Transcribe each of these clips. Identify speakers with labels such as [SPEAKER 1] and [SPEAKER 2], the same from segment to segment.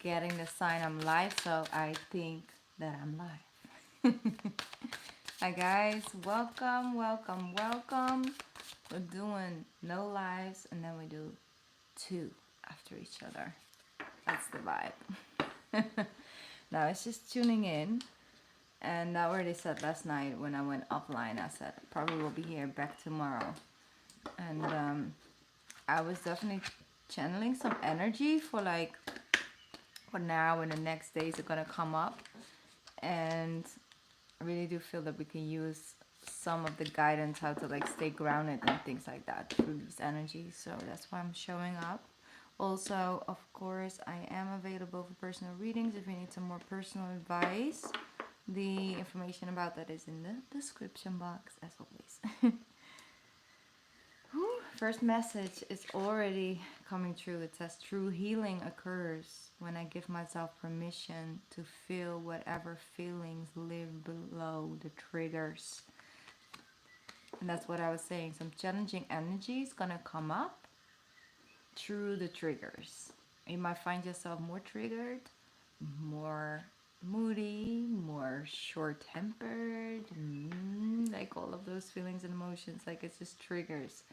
[SPEAKER 1] getting the sign I'm live, so I think that I'm live. Hi guys, welcome, welcome, welcome. We're doing no lives and then we do two after each other. That's the vibe. Now it's just tuning in. And I already said last night when I went offline, I said I probably will be here back tomorrow. And I was definitely channeling some energy for now and the next days are gonna come up, and I really do feel that we can use some of the guidance how to stay grounded and things like that through these energies. So that's why I'm showing up. Also, of course, I am available for personal readings if you need some more personal advice. The information about that is in the description box as always. First message is already coming true. It says true healing occurs when I give myself permission to feel whatever feelings live below the triggers. And that's what I was saying. Some challenging energy is gonna come up through the triggers. You might find yourself more triggered, more moody, more short-tempered, like all of those feelings and emotions. Like it's just triggers.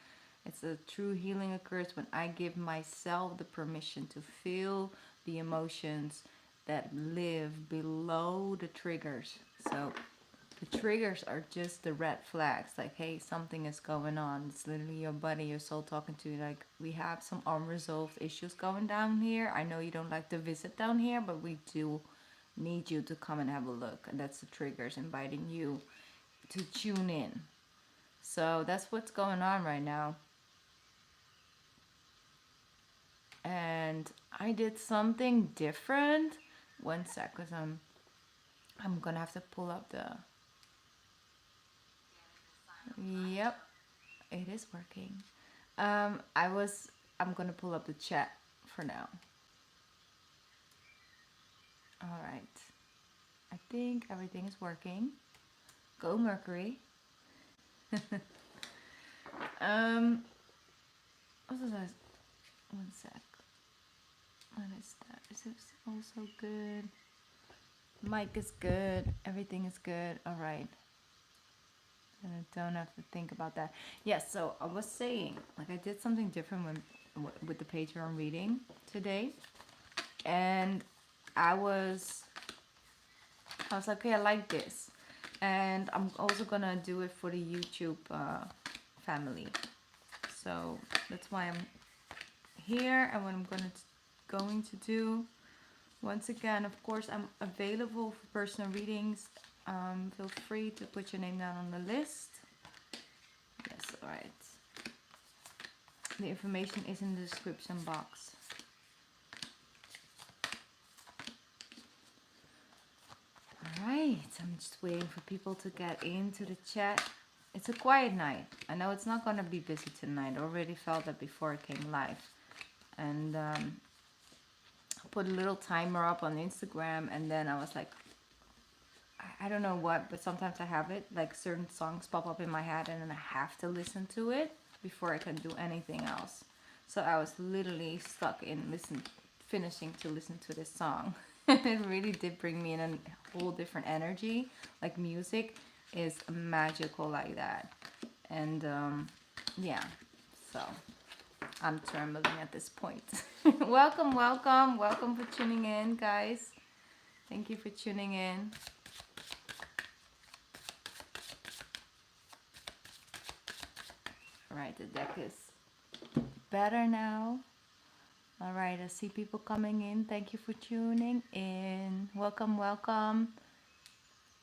[SPEAKER 1] It's a true healing occurs when I give myself the permission to feel the emotions that live below the triggers. So the triggers are just the red flags. Like, hey, something is going on. It's literally your body, your soul talking to you. Like, we have some unresolved issues going down here. I know you don't like to visit down here, but we do need you to come and have a look. And that's the triggers inviting you to tune in. So that's what's going on right now. And I did something different. One sec, because I'm gonna have to pull up the. Yep, it is working. I'm gonna pull up the chat for now. All right. I think everything is working. Go Mercury. What was I? One sec. What is that? Is this also good? Mic is good. Everything is good. All right. And I don't have to think about that. Yes. So I was saying, like, I did something different with the Patreon reading today, and I was like, okay, I like this, and I'm also gonna do it for the YouTube family. So that's why I'm here, and what I'm going to do. Once again, of course, I'm available for personal readings. Feel free to put your name down on the list. Yes, all right. The information is in the description box. All right, I'm just waiting for people to get into the chat. It's a quiet night. I know it's not going to be busy tonight. I already felt that before I came live. And I put a little timer up on Instagram, and then I was like, I don't know what, but sometimes I have it, like certain songs pop up in my head and then I have to listen to it before I can do anything else. So I was literally stuck in finishing to listen to this song. It really did bring me in a whole different energy. Like, music is magical like that. And yeah, so I'm trembling at this point. Welcome, welcome, welcome for tuning in, guys. Thank you for tuning in. All right, the deck is better now. All right, I see people coming in. Thank you for tuning in. Welcome, welcome.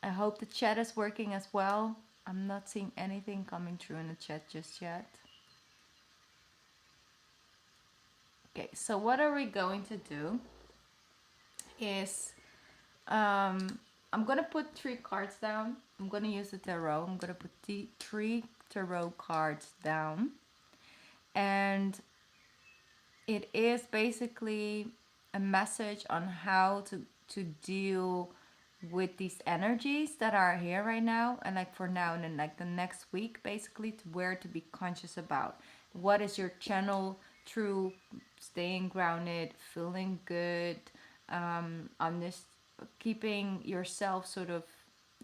[SPEAKER 1] I hope the chat is working as well. I'm not seeing anything coming through in the chat just yet. Okay, so what are we going to do is I'm going to put 3 cards down. I'm going to use the tarot. I'm going to put the 3 tarot cards down. And it is basically a message on how to deal with these energies that are here right now, and like for now and then like the next week, basically, to where to be conscious about. What is your channel through staying grounded, feeling good, on this, keeping yourself sort of,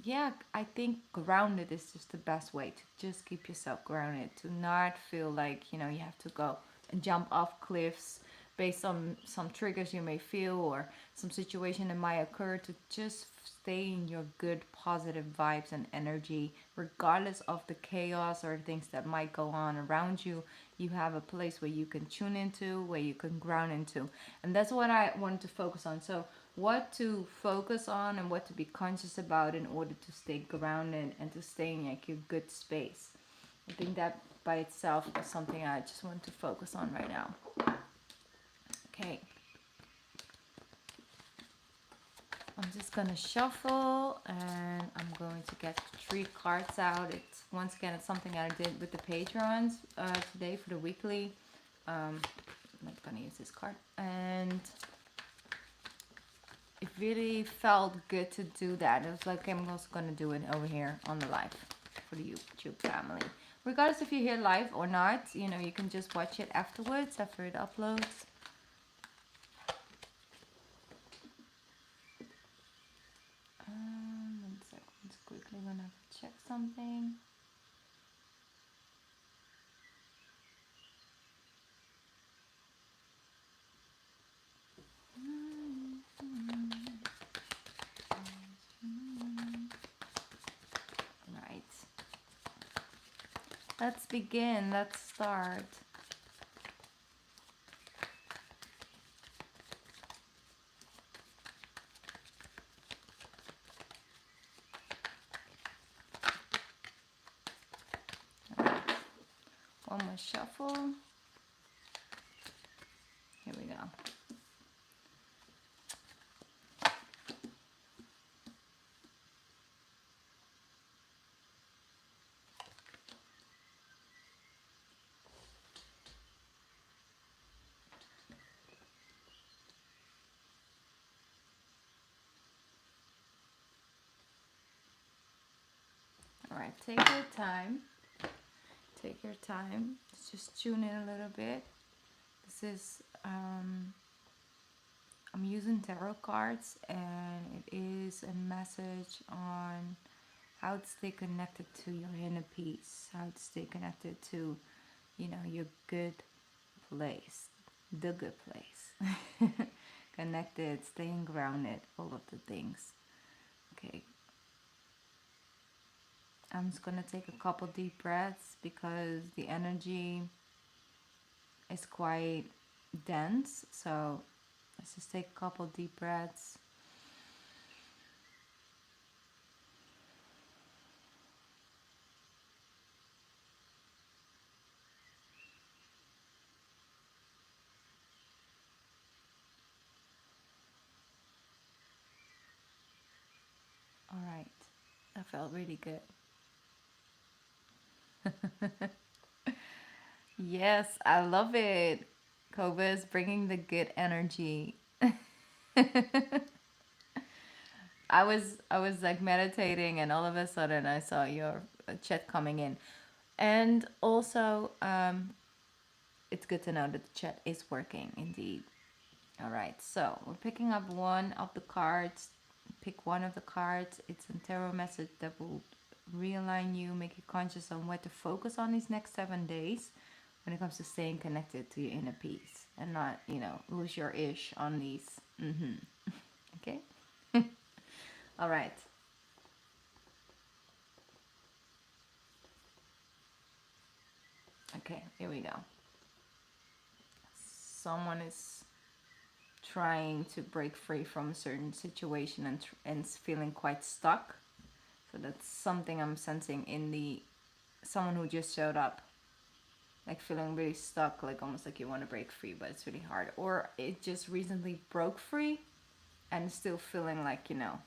[SPEAKER 1] yeah, I think grounded is just the best way to just keep yourself grounded, to not feel like, you know, you have to go and jump off cliffs based on some triggers you may feel or some situation that might occur, to just stay in your good positive vibes and energy regardless of the chaos or things that might go on around you. You have a place where you can tune into, where you can ground into, and that's what I wanted to focus on. So what to focus on and what to be conscious about in order to stay grounded and to stay in like your good space. I think that by itself is something I just want to focus on right now. Okay. I'm just gonna shuffle and I'm going to get 3 cards out. It's once again, it's something I did with the patrons today for the weekly. I'm not gonna use this card, and it really felt good to do that. It was like, I'm also gonna do it over here on the live for the YouTube family. Regardless if you're here live or not, you know, you can just watch it afterwards after it uploads. One second, just quickly gonna have to check something. Right. Let's begin. Let's start. One more shuffle. Here we go. All right, take your time. Take your time. Let's just tune in a little bit. This is, I'm using tarot cards, and it is a message on how to stay connected to your inner peace, how to stay connected to, you know, your good place, the good place. Connected, staying grounded, all of the things. Okay. I'm just gonna take a couple deep breaths because the energy is quite dense. So let's just take a couple deep breaths. All right, that felt really good. Yes, I love it. Kova is bringing the good energy. I was like meditating, and all of a sudden I saw your chat coming in, and also it's good to know that the chat is working indeed. All right, so we're picking up one of the cards. Pick one of the cards. It's a tarot message that will realign you, make you conscious on what to focus on these next 7 days when it comes to staying connected to your inner peace and not, you know, lose your ish on these. Okay? All right. Okay, here we go. Someone is trying to break free from a certain situation and feeling quite stuck. So that's something I'm sensing in the someone who just showed up, like feeling really stuck, like almost like you want to break free, but it's really hard. Or it just recently broke free and still feeling like, you know,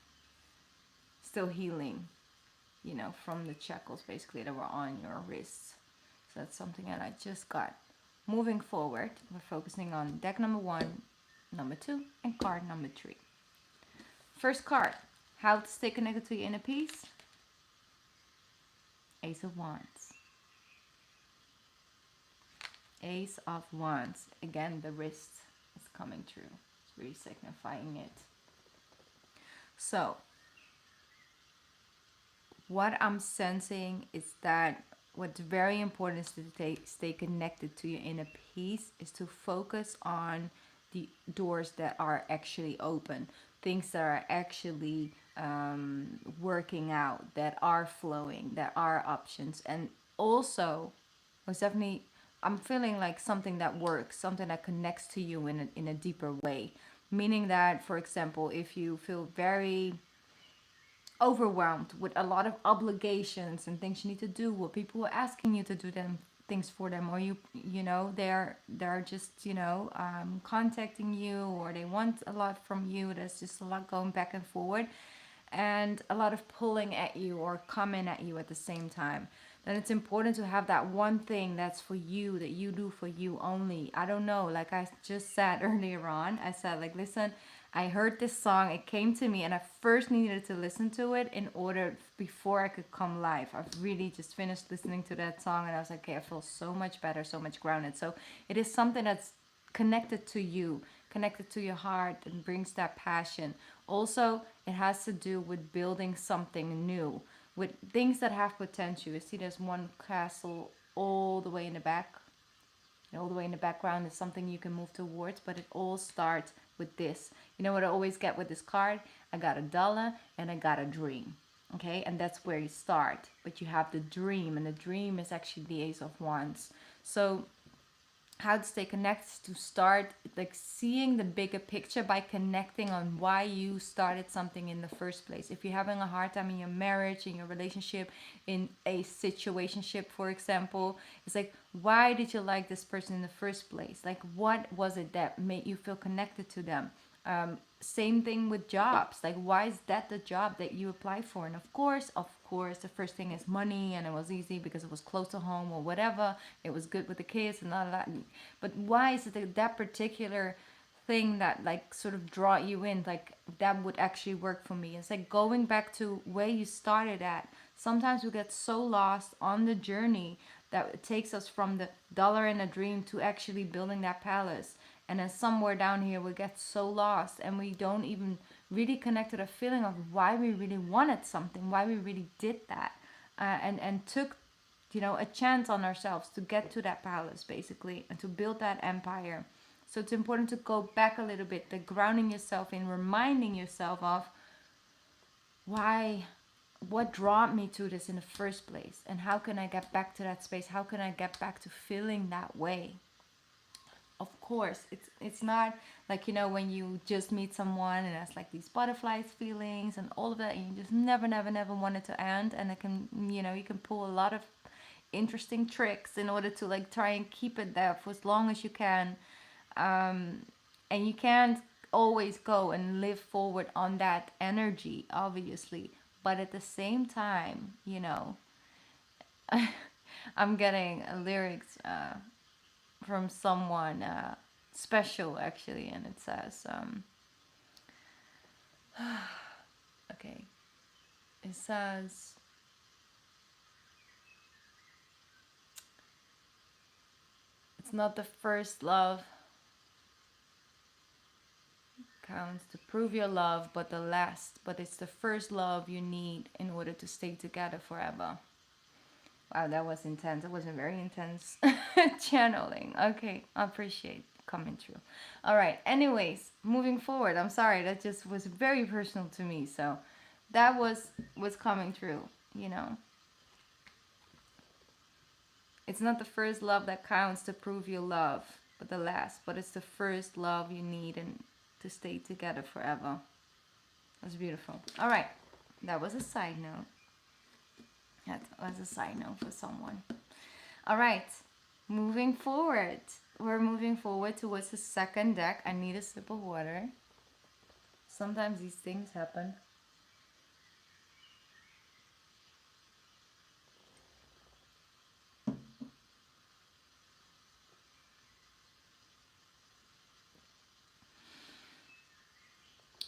[SPEAKER 1] still healing, you know, from the shackles basically that were on your wrists. So that's something that I just got. Moving forward, we're focusing on deck number 1, number 2, and card number 3. First card, how to stay connected to your inner peace. Ace of Wands. Ace of Wands. Again, the wrist is coming through. really signifying it. So what I'm sensing is that what's very important is to stay connected to your inner peace, is to focus on the doors that are actually open, things that are actually working out, that are flowing, that are options. And also, most definitely, I'm feeling like something that works, something that connects to you in a deeper way. Meaning that, for example, if you feel very overwhelmed with a lot of obligations and things you need to do, what people are asking you to do them things for them, or you know they're just contacting you, or they want a lot from you. There's just a lot going back and forward, and a lot of pulling at you or coming at you at the same time. Then it's important to have that one thing that's for you, that you do for you only. I don't know, like I just said earlier on, I said, like, listen, I heard this song, it came to me, and I first needed to listen to it in order before I could come live. I've really just finished listening to that song, and I was like, okay, I feel so much better, so much grounded. So it is something that's connected to you, connected to your heart, and brings that passion. Also, it has to do with building something new, with things that have potential. You see, there's one castle all the way in the back. All the way in the background is something you can move towards, but it all starts with this. You know what I always get with this card? I got $1 and I got a dream. Okay, and that's where you start. But you have the dream, and the dream is actually the Ace of Wands. So how to stay connected, to start like seeing the bigger picture by connecting on why you started something in the first place. If you're having a hard time in your marriage, in your relationship, in a situationship, for example, it's like, why did you like this person in the first place? Like, what was it that made you feel connected to them? Same thing with jobs. Like, why is that the job that you apply for? And of course, the first thing is money, and it was easy because it was close to home or whatever. It was good with the kids and all that. But why is it that particular thing that like sort of draw you in? Like, that would actually work for me. It's like going back to where you started at. Sometimes we get so lost on the journey that it takes us from the dollar and a dream to actually building that palace. And then somewhere down here we get so lost, and we don't even really connect to the feeling of why we really wanted something, why we really did that, and took a chance on ourselves to get to that palace, basically, and to build that empire. So it's important to go back a little bit, the grounding yourself in, reminding yourself of why, what brought me to this in the first place, and how can I get back to that space, how can I get back to feeling that way. Of course, it's not like, when you just meet someone and it's like these butterflies feelings and all of that, and you just never want it to end. And it can, you can pull a lot of interesting tricks in order to like try and keep it there for as long as you can. And you can't always go and live forward on that energy, obviously, but at the same time, I'm getting lyrics from someone special, actually, and it says okay, it says, it's not the first love counts to prove your love, but the last, but it's the first love you need in order to stay together forever. Wow, that was intense. It was a very intense channeling. Okay, I appreciate coming through. All right, anyways, moving forward. I'm sorry, that just was very personal to me. So that was coming through. It's not the first love that counts to prove your love, but the last. But it's the first love you need and to stay together forever. That's beautiful. All right, that was a side note. That was a side note for someone. All right, moving forward. We're moving forward towards the second deck. I need a sip of water. Sometimes these things happen.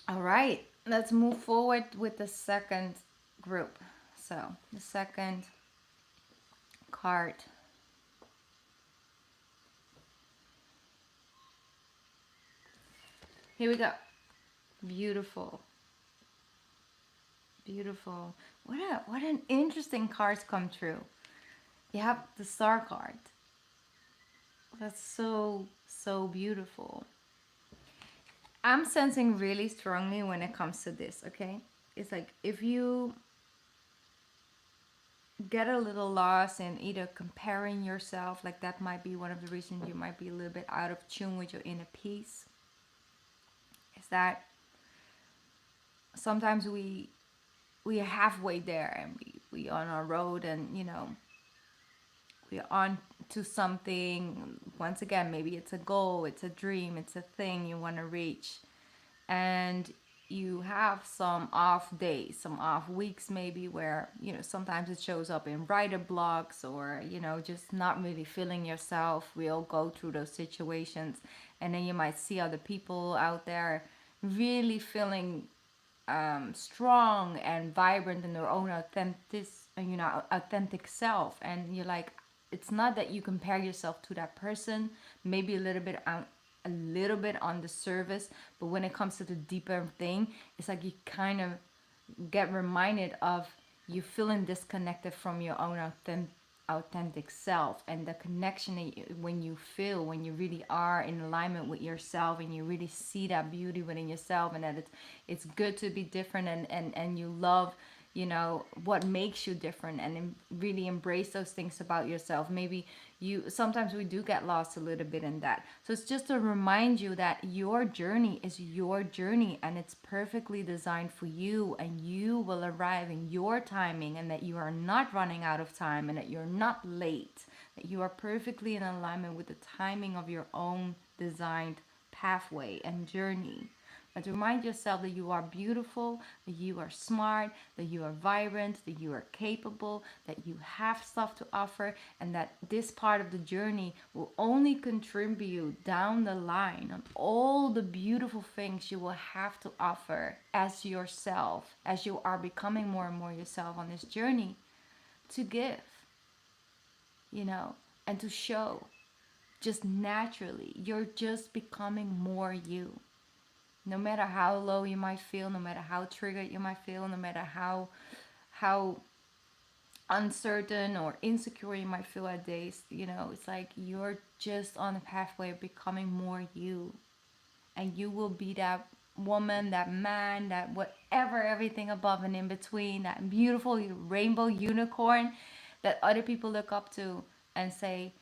[SPEAKER 1] All right, let's move forward with the second group. So the second card. Here we go. Beautiful. Beautiful. What an interesting cards come through. You have the Star card. That's so beautiful. I'm sensing really strongly when it comes to this, okay? It's like if you get a little lost in either comparing yourself, like that might be one of the reasons you might be a little bit out of tune with your inner peace, is that sometimes we are halfway there and we on our road, and we're on to something. Once again, maybe it's a goal, it's a dream, it's a thing you want to reach, and you have some off days, some off weeks maybe, where sometimes it shows up in writer blocks, or just not really feeling yourself. We all go through those situations, and then you might see other people out there really feeling strong and vibrant in their own authentic self, and you're like, it's not that you compare yourself to that person, maybe a little bit on the surface, but when it comes to the deeper thing, it's like you kind of get reminded of you feeling disconnected from your own authentic self, and the connection that when you feel when you really are in alignment with yourself, and you really see that beauty within yourself, and that it's good to be different, and you love what makes you different, and really embrace those things about yourself. Maybe sometimes we do get lost a little bit in that, so it's just to remind you that your journey is your journey, and it's perfectly designed for you, and you will arrive in your timing, and that you are not running out of time, and that you're not late, that you are perfectly in alignment with the timing of your own designed pathway and journey. But remind yourself that you are beautiful, that you are smart, that you are vibrant, that you are capable, that you have stuff to offer, and that this part of the journey will only contribute down the line on all the beautiful things you will have to offer as yourself, as you are becoming more and more yourself on this journey, to give, and to show just naturally. You're just becoming more you. No matter how low you might feel, no matter how triggered you might feel, no matter how uncertain or insecure you might feel at days, it's like you're just on the pathway of becoming more you. And you will be that woman, that man, that whatever, everything above and in between, that beautiful rainbow unicorn that other people look up to and say,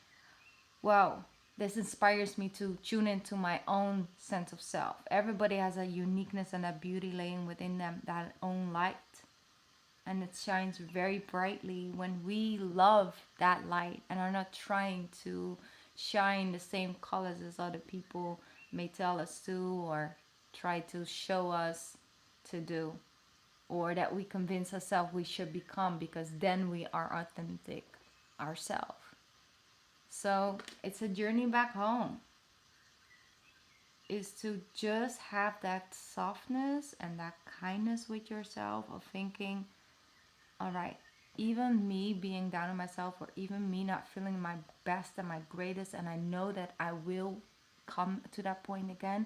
[SPEAKER 1] wow, this inspires me to tune into my own sense of self. Everybody has a uniqueness and a beauty laying within them, that own light. And it shines very brightly when we love that light and are not trying to shine the same colors as other people may tell us to, or try to show us to do, or that we convince ourselves we should become, because then we are authentic ourselves. So it's a journey back home, is to just have that softness and that kindness with yourself, of thinking, all right, even me being down on myself, or even me not feeling my best and my greatest, and I know that I will come to that point again,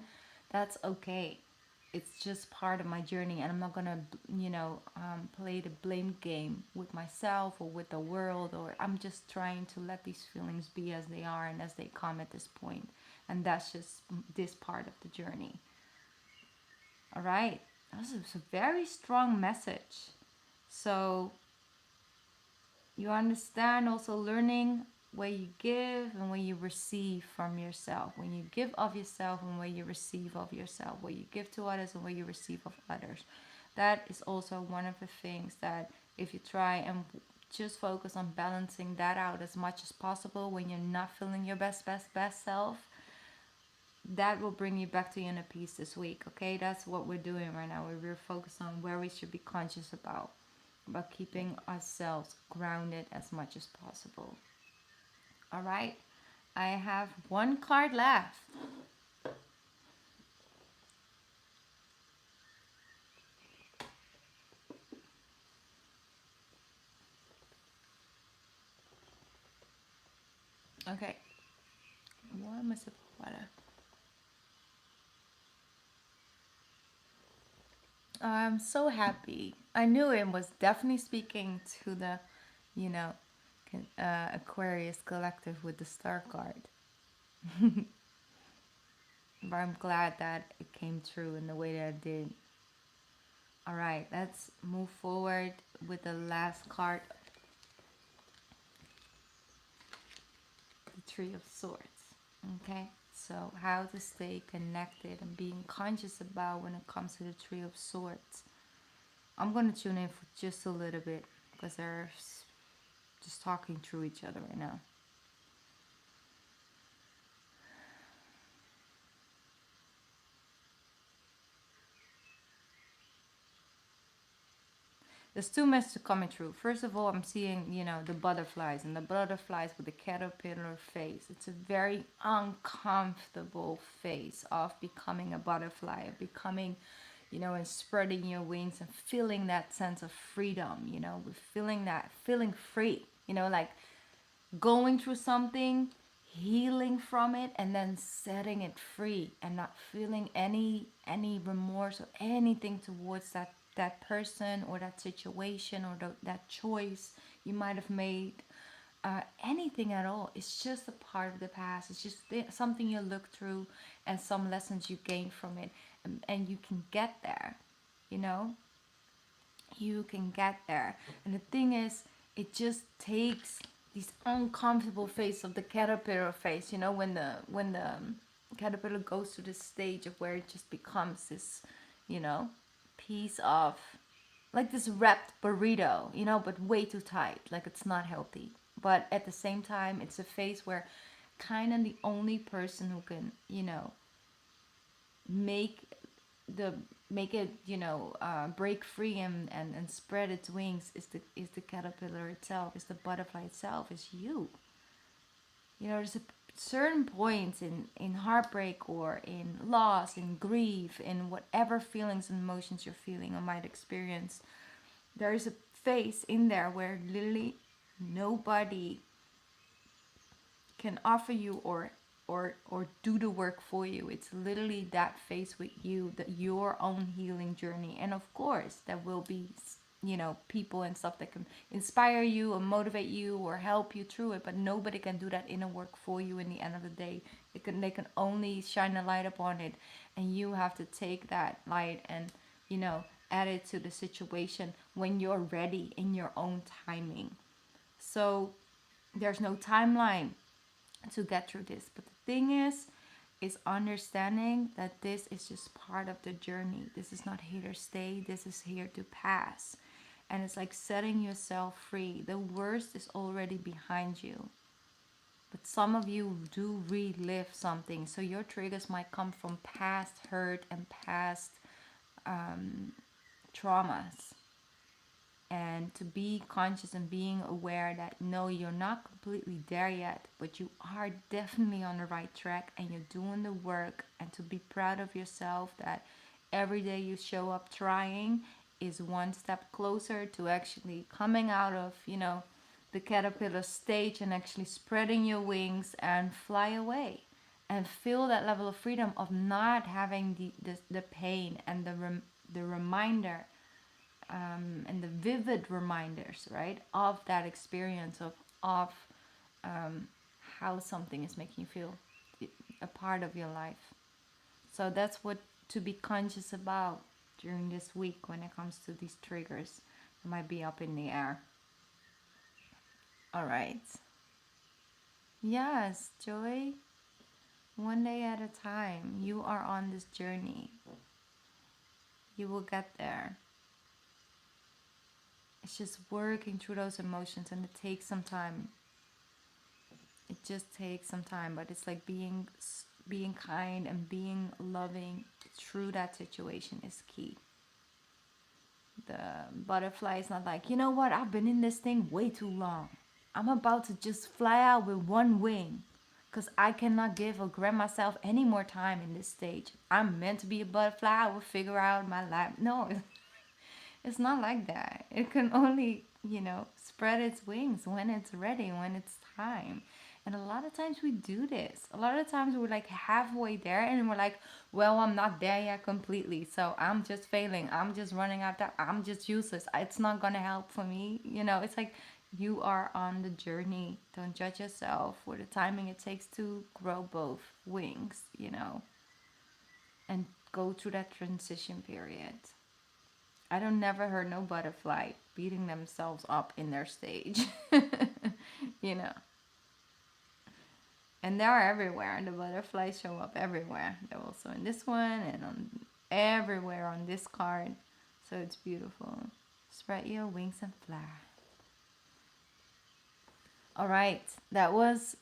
[SPEAKER 1] that's okay. It's just part of my journey, and I'm not gonna play the blame game with myself or with the world, or I'm just trying to let these feelings be as they are and as they come at this point, and that's just this part of the journey. All right, this is a very strong message. So you understand also learning where you give and where you receive from yourself. When you give of yourself and where you receive of yourself. Where you give to others and where you receive of others. That is also one of the things that if you try and just focus on balancing that out as much as possible when you're not feeling your best self, that will bring you back to inner peace this week. Okay, that's what we're doing right now. We're focused on where we should be conscious about keeping ourselves grounded as much as possible. All right, I have one card left. Okay, one sip of water. I'm so happy. I knew it was definitely speaking to the, you know, Aquarius collective with the star card. But I'm glad that it came true in the way that it did. All right, let's move forward with the last card, the Three of Swords. Okay, so how to stay connected and being conscious about when it comes to the Three of Swords. I'm gonna tune in for just a little bit because they're just talking through each other right now. There's two messages coming through. First of all, I'm seeing, the butterflies and the butterflies with the caterpillar face. It's a very uncomfortable phase of becoming a butterfly, of becoming, and spreading your wings and feeling that sense of freedom, with feeling free, like going through something, healing from it, and then setting it free and not feeling any remorse or anything towards that person or that situation or that choice you might have made. Anything at all. It's just a part of the past. It's just something you look through and some lessons you gain from it, and you can get there, you know you can get there. And the thing is, it just takes this uncomfortable face of the caterpillar face, when the caterpillar goes to this stage of where it just becomes this, you know piece of, like this wrapped burrito, but way too tight, like it's not healthy. But at the same time, it's a phase where kind of the only person who can, make the make it, break free and spread its wings is the caterpillar itself, is the butterfly itself, is you. There's a certain points in heartbreak or in loss, in grief, in whatever feelings and emotions you're feeling or might experience. There is a phase in there where literally nobody can offer you or do the work for you. It's literally that phase with you, that your own healing journey. And of course, there will be, people and stuff that can inspire you or motivate you or help you through it. But nobody can do that inner work for you. In the end of the day, they can only shine a light upon it, and you have to take that light and, add it to the situation when you're ready in your own timing. So there's no timeline to get through this. But the thing is understanding that this is just part of the journey. This is not here to stay. This is here to pass. And it's like setting yourself free. The worst is already behind you. But some of you do relive something. So your triggers might come from past hurt and past traumas. And to be conscious and being aware that no, you're not completely there yet, but you are definitely on the right track and you're doing the work. And to be proud of yourself that every day you show up trying is one step closer to actually coming out of, the caterpillar stage and actually spreading your wings and fly away and feel that level of freedom of not having the pain and the reminder, and the vivid reminders, right, of that experience of how something is making you feel a part of your life. So that's what to be conscious about during this week when it comes to these triggers that might be up in the air. All right. Yes, Joy. One day at a time. You are on this journey. You will get there. It's just working through those emotions, and it takes some time. It just takes some time, but it's like being kind and being loving through that situation is key. The butterfly is not like, you know what, I've been in this thing way too long. I'm about to just fly out with one wing because I cannot give or grant myself any more time in this stage. I'm meant to be a butterfly. I will figure out my life. No, it's not like that. It can only, spread its wings when it's ready, when it's time. And a lot of times we do this. A lot of times we're like halfway there and we're like, well, I'm not there yet completely. So I'm just failing. I'm just running out there. I'm just useless. It's not going to help for me. You know, it's like you are on the journey. Don't judge yourself for the timing it takes to grow both wings, you know, and go through that transition period. I don't never heard no butterfly beating themselves up in their stage. You know. And they are everywhere. The butterflies show up everywhere. They're also in this one and on everywhere on this card. So it's beautiful. Spread your wings and fly. All right, that was,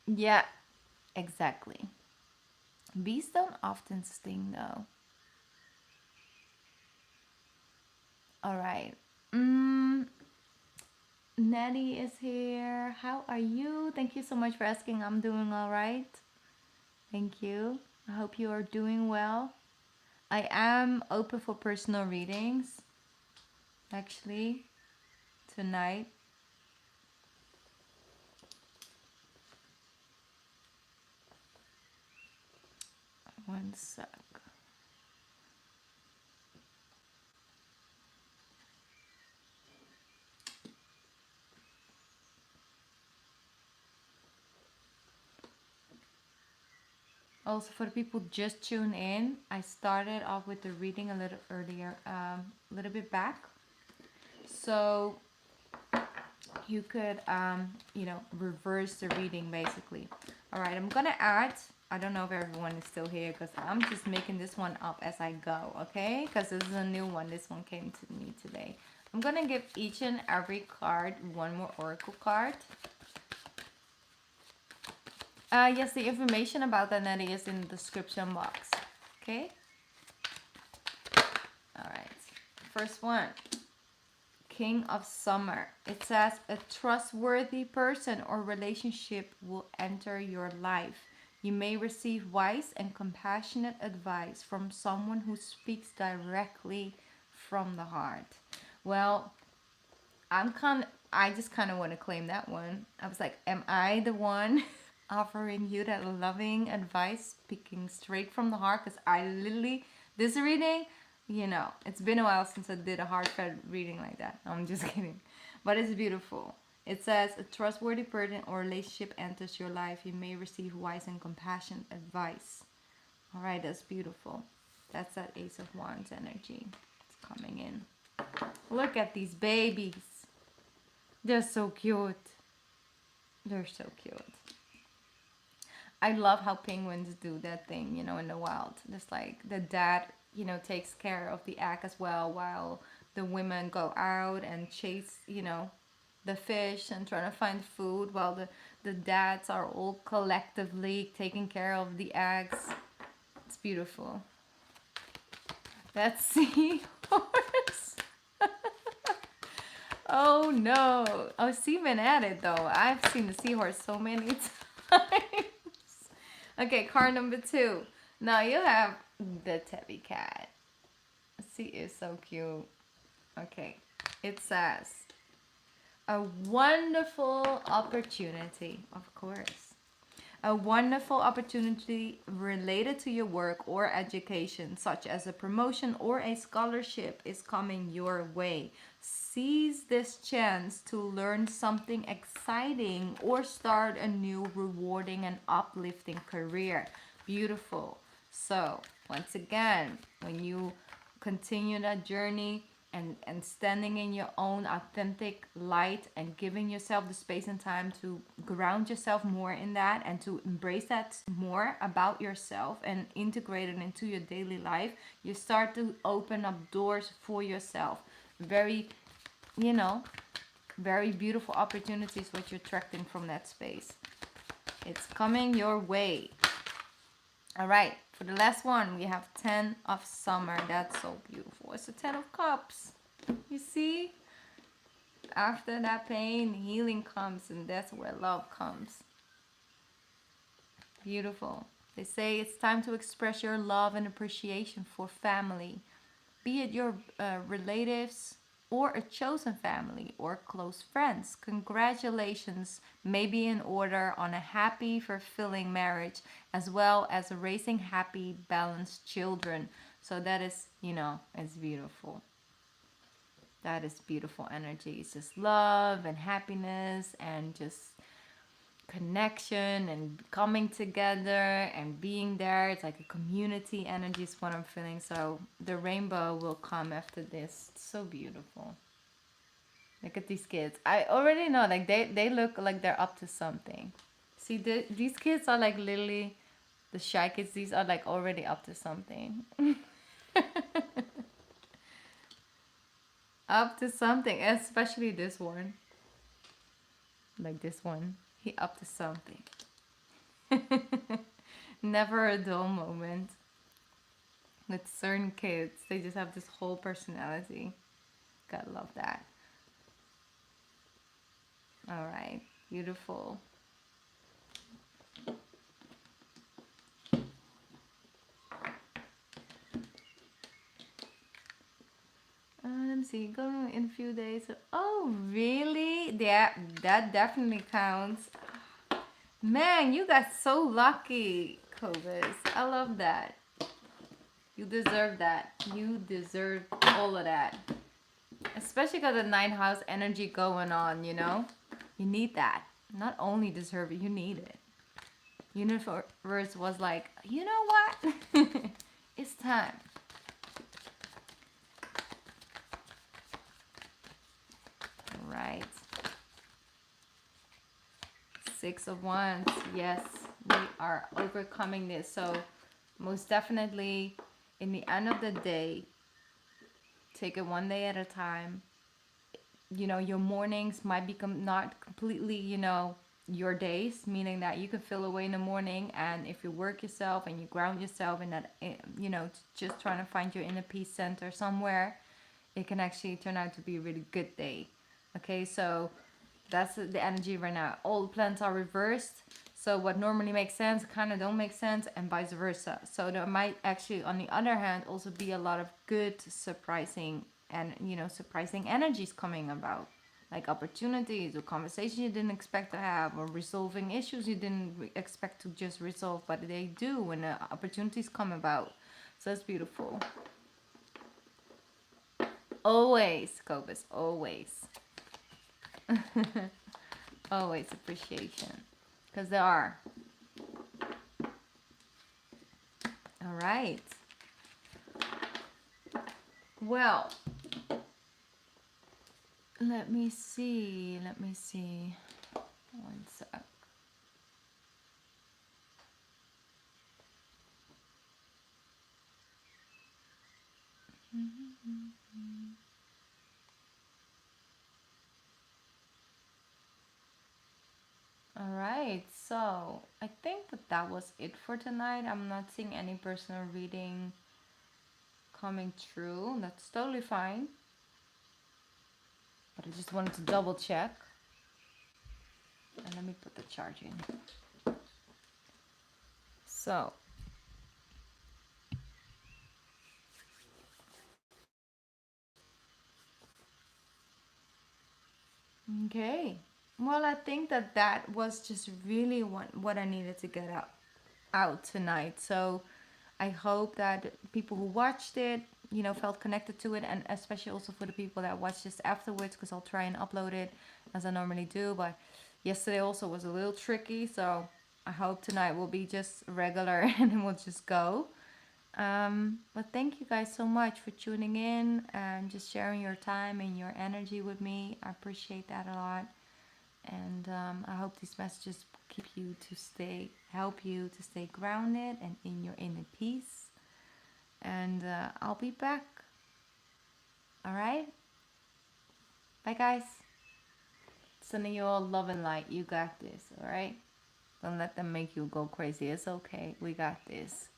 [SPEAKER 1] yeah, exactly. Bees don't often sting though. All right. Nettie is here. How are you? Thank you so much for asking. I'm doing all right. Thank you. I hope you are doing well. I am open for personal readings, actually, tonight. One sec. Also, for the people just tune in, I started off with the reading a little earlier, a little bit back. So you could, reverse the reading basically. All right, I'm gonna add, I don't know if everyone is still here because I'm just making this one up as I go, okay? Because this is a new one. This one came to me today. I'm gonna give each and every card one more oracle card. Yes, the information about that, Nettie, is in the description box. Okay? Alright. First one. King of Summer. It says, a trustworthy person or relationship will enter your life. You may receive wise and compassionate advice from someone who speaks directly from the heart. Well, I just kind of want to claim that one. I was like, am I the one offering you that loving advice, speaking straight from the heart? Because I literally, this reading, it's been a while since I did a heartfelt reading like that. No, I'm just kidding. But it's beautiful. It says, a trustworthy person or relationship enters your life. You may receive wise and compassionate advice. All right, that's beautiful. That's that Ace of Wands energy. It's coming in. Look at these babies. They're so cute. They're so cute. I love how penguins do that thing, in the wild. Just like the dad, takes care of the egg as well, while the women go out and chase, the fish and trying to find food, while the dads are all collectively taking care of the eggs. It's beautiful. That's seahorse. Oh no. Oh, seaman at it though. I've seen the seahorse so many times. Okay, card number 2. Now you have the tabby cat. She is so cute. Okay, it says, a wonderful opportunity, of course. A wonderful opportunity related to your work or education, such as a promotion or a scholarship, is coming your way. Seize this chance to learn something exciting or start a new rewarding and uplifting career. Beautiful. So, once again, when you continue that journey, and standing in your own authentic light and giving yourself the space and time to ground yourself more in that and to embrace that more about yourself and integrate it into your daily life, you start to open up doors for yourself. Very, very beautiful opportunities what you're attracting from that space. It's coming your way. All right, for the last one, we have 10 of Summer. That's so beautiful. It's a 10 of Cups. You see? After that pain, healing comes, and that's where love comes. Beautiful. They say it's time to express your love and appreciation for family. Be it your relatives, or a chosen family or close friends. Congratulations may be in order on a happy, fulfilling marriage as well as raising happy, balanced children. So that is, it's beautiful. That is beautiful energy. It's just love and happiness and just connection and coming together and being there. It's like a community energy is what I'm feeling. So the rainbow will come after this. It's so beautiful. Look at these kids. I already know, like they look like they're up to something. See, these kids are like literally the shy kids. These are like already up to something. Up to something, especially this one. Like this one, he up to something. Never a dull moment. With certain kids, they just have this whole personality. Gotta love that. All right, beautiful. Let me see. Go in a few days. Oh, really? Yeah, that definitely counts. Man, you got so lucky, Cobus. I love that. You deserve that. You deserve all of that. Especially got the 9th house energy going on, you know? You need that. Not only deserve it, you need it. Universe was like, you know what? It's time. All right. 6 of Wands. Yes, we are overcoming this. So most definitely, in the end of the day, take it one day at a time. Your mornings might become not completely, your days, meaning that you can feel away in the morning, and if you work yourself and you ground yourself in that, just trying to find your inner peace center somewhere, it can actually turn out to be a really good day. Okay, so that's the energy right now. All the planets are reversed, so what normally makes sense kind of don't make sense, and vice versa. So there might actually, on the other hand, also be a lot of good, surprising surprising energies coming about, like opportunities or conversations you didn't expect to have, or resolving issues you didn't expect to just resolve, but they do when the opportunities come about. So it's beautiful. Always, Cobus, always. Always appreciation, because there are. All right. Well, let me see. One sec. All right, so I think that was it for tonight. I'm not seeing any personal reading coming through. That's totally fine. But I just wanted to double check. And let me put the charge in. So, okay. Well, I think that was just really what I needed to get out tonight. So I hope that people who watched it, felt connected to it, and especially also for the people that watched this afterwards, because I'll try and upload it as I normally do. But yesterday also was a little tricky, so I hope tonight will be just regular and then we'll just go. But thank you guys so much for tuning in and just sharing your time and your energy with me. I appreciate that a lot. And I hope these messages help you to stay grounded and in your inner peace. And I'll be back. All right? Bye, guys. Sending you all love and light. You got this, all right? Don't let them make you go crazy. It's okay. We got this.